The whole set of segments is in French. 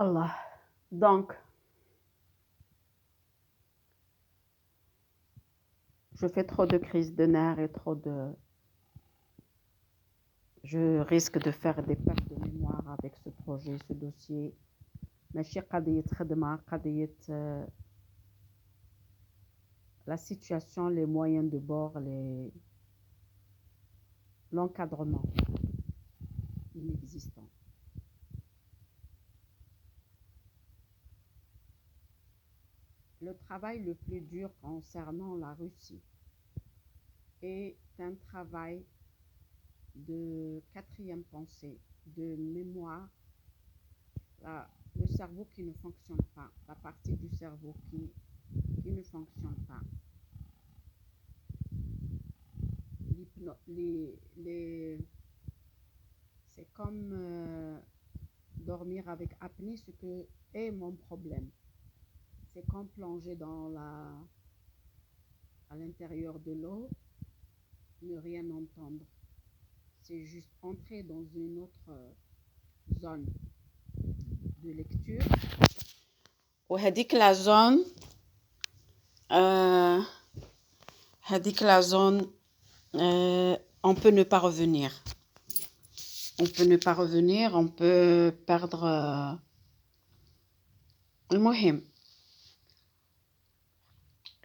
Allah. Donc, je fais trop de crises de nerfs et je risque de faire des pertes de mémoire avec ce projet, ce dossier. ماشي قضية خدمة قضية la situation, les moyens de bord, l'encadrement inexistant. Le travail le plus dur concernant la Russie est un travail de quatrième pensée, de mémoire, le cerveau qui ne fonctionne pas, la partie du cerveau qui ne fonctionne pas. C'est comme dormir avec apnée, ce que est mon problème. C'est comme plonger à l'intérieur de l'eau, ne rien entendre. C'est juste entrer dans une autre zone de lecture. وهذيك la zone on peut ne pas revenir. On peut ne pas revenir, on peut perdre المهم.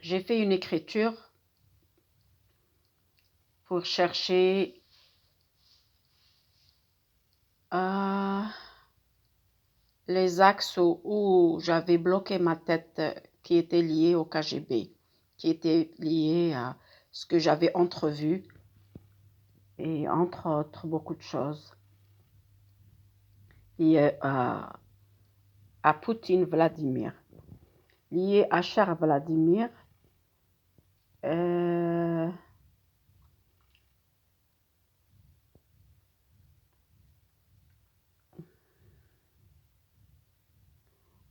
J'ai fait une écriture pour chercher les axes où j'avais bloqué ma tête qui étaient liés au KGB, qui étaient liés à ce que j'avais entrevu et entre autres beaucoup de choses liées à Poutine Vladimir, liées à cher Vladimir.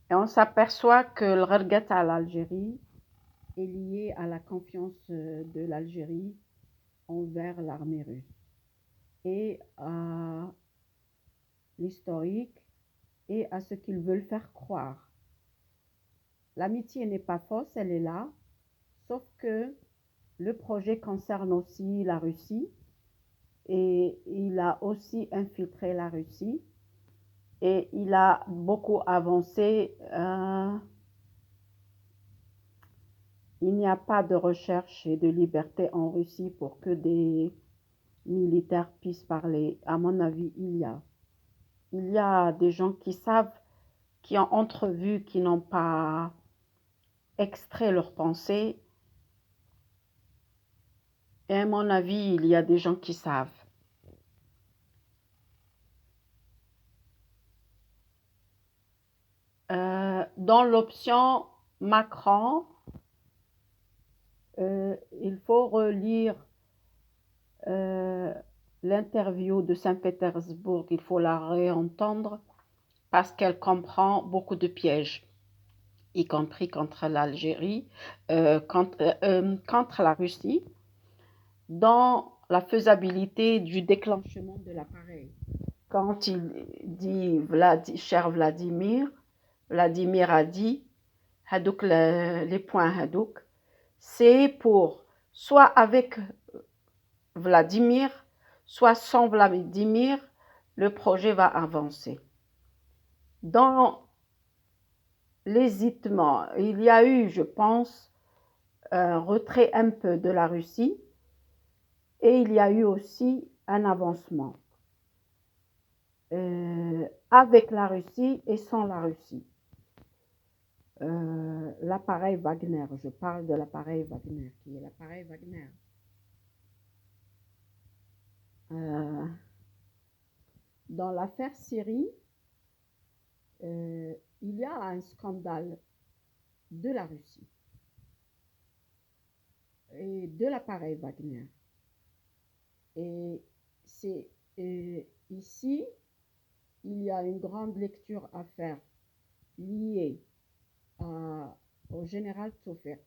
Et on s'aperçoit que le regret à l'Algérie est lié à la confiance de l'Algérie envers l'armée russe et à l'historique et à ce qu'ils veulent faire croire. L'amitié n'est pas fausse, elle est là, sauf que le projet concerne aussi la Russie et il a aussi infiltré la Russie et il a beaucoup avancé. Il n'y a pas de recherche et de liberté en Russie pour que des militaires puissent parler. À mon avis, il y a des gens qui savent, qui ont entrevu, qui n'ont pas extrait leurs pensées. Et à mon avis, il y a des gens qui savent. Dans l'option Macron, il faut relire l'interview de Saint-Pétersbourg, il faut la réentendre parce qu'elle comprend beaucoup de pièges, y compris contre l'Algérie, contre la Russie, dans la faisabilité du déclenchement de l'appareil. Quand il dit cher Vladimir a dit Hadouk les points Hadouk, c'est pour soit avec Vladimir, soit sans Vladimir, le projet va avancer. Dans l'hésitement, il y a eu, je pense, un retrait un peu de la Russie et il y a eu aussi un avancement avec la Russie et sans la Russie. L'appareil Wagner, je parle de l'appareil Wagner, qui est l'appareil Wagner. Dans l'affaire Syrie, il y a un scandale de la Russie et de l'appareil Wagner. Et c'est ici, il y a une grande lecture à faire liée au général Tsoufik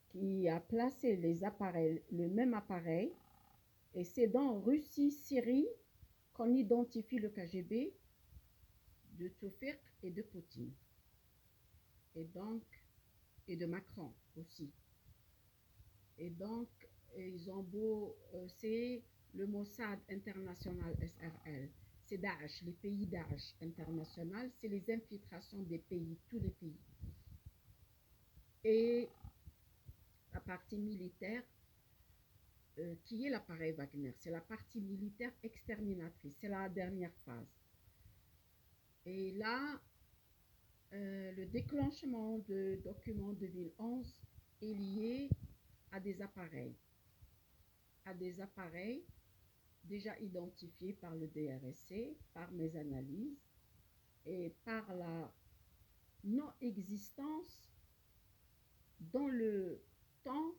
qui a placé les appareils, le même appareil, et c'est dans Russie-Syrie qu'on identifie le KGB de Tawfiq et de Poutine. Et donc, et de Macron aussi. Et donc, ils ont beau, c'est le Mossad international SRL, c'est Daesh, les pays Daesh international, c'est les infiltrations des pays, tous les pays. Et la partie militaire, qui est l'appareil Wagner, c'est la partie militaire exterminatrice, c'est la dernière phase. Et là, le déclenchement de documents 2011 est lié à des appareils déjà identifiés par le DRSC, par mes analyses et par la non-existence dans le temps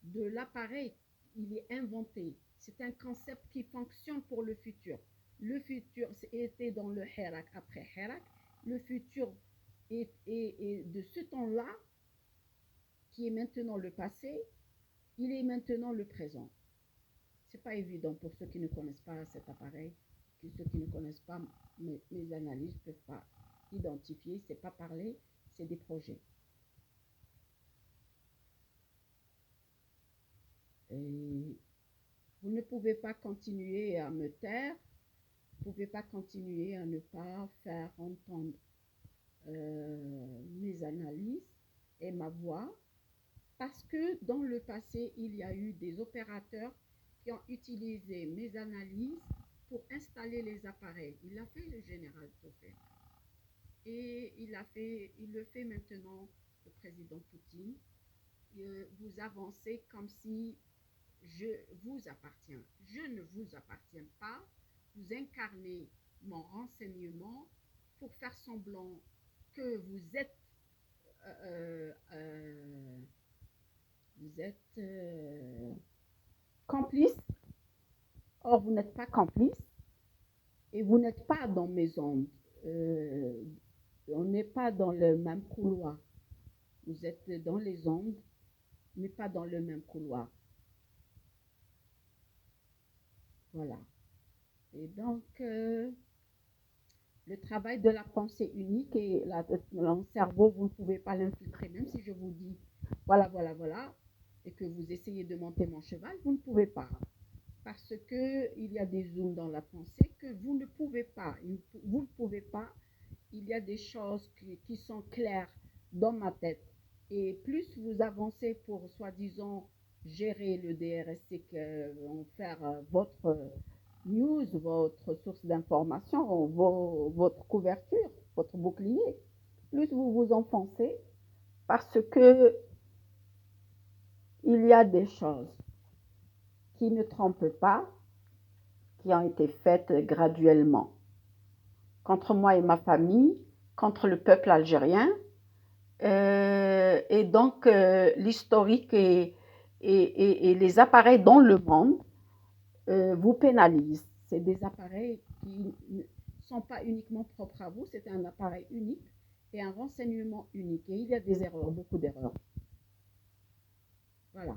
de l'appareil. Il est inventé. C'est un concept qui fonctionne pour le futur. Le futur était dans le Hirak après Hirak. Le futur est de ce temps-là, qui est maintenant le passé, il est maintenant le présent. C'est pas évident pour ceux qui ne connaissent pas cet appareil, ceux qui ne connaissent pas mes analyses ne peuvent pas identifier, c'est pas parler, c'est des projets. Et vous ne pouvez pas continuer à me taire, vous ne pouvez pas continuer à ne pas faire entendre mes analyses et ma voix, parce que dans le passé, il y a eu des opérateurs qui ont utilisé mes analyses pour installer les appareils. Il l'a fait le général Tawfiq. Et il le fait maintenant le président Poutine. Vous avancez comme si je vous appartiens. Je ne vous appartiens pas. Vous incarnez mon renseignement pour faire semblant que vous êtes complice. Or, vous n'êtes pas complice et vous n'êtes pas dans mes ondes. On n'est pas dans le même couloir. Vous êtes dans les ondes, mais pas dans le même couloir. Voilà. Et donc, le travail de la pensée unique et le cerveau, vous ne pouvez pas l'infiltrer, même si je vous dis voilà, et que vous essayez de monter mon cheval, vous ne pouvez pas. Parce qu'il y a des zooms dans la pensée que vous ne pouvez pas. Vous ne pouvez pas. Il y a des choses qui sont claires dans ma tête. Et plus vous avancez pour, soi-disant, gérer le DRSC, faire votre news, votre source d'information, votre couverture, votre bouclier, plus vous vous enfoncez parce que il y a des choses qui ne trompent pas, qui ont été faites graduellement contre moi et ma famille, contre le peuple algérien. Et donc, l'historique et les appareils dans le monde vous pénalisent. C'est des appareils qui ne sont pas uniquement propres à vous, c'est un appareil unique et un renseignement unique. Et il y a des erreurs, beaucoup d'erreurs. Voilà.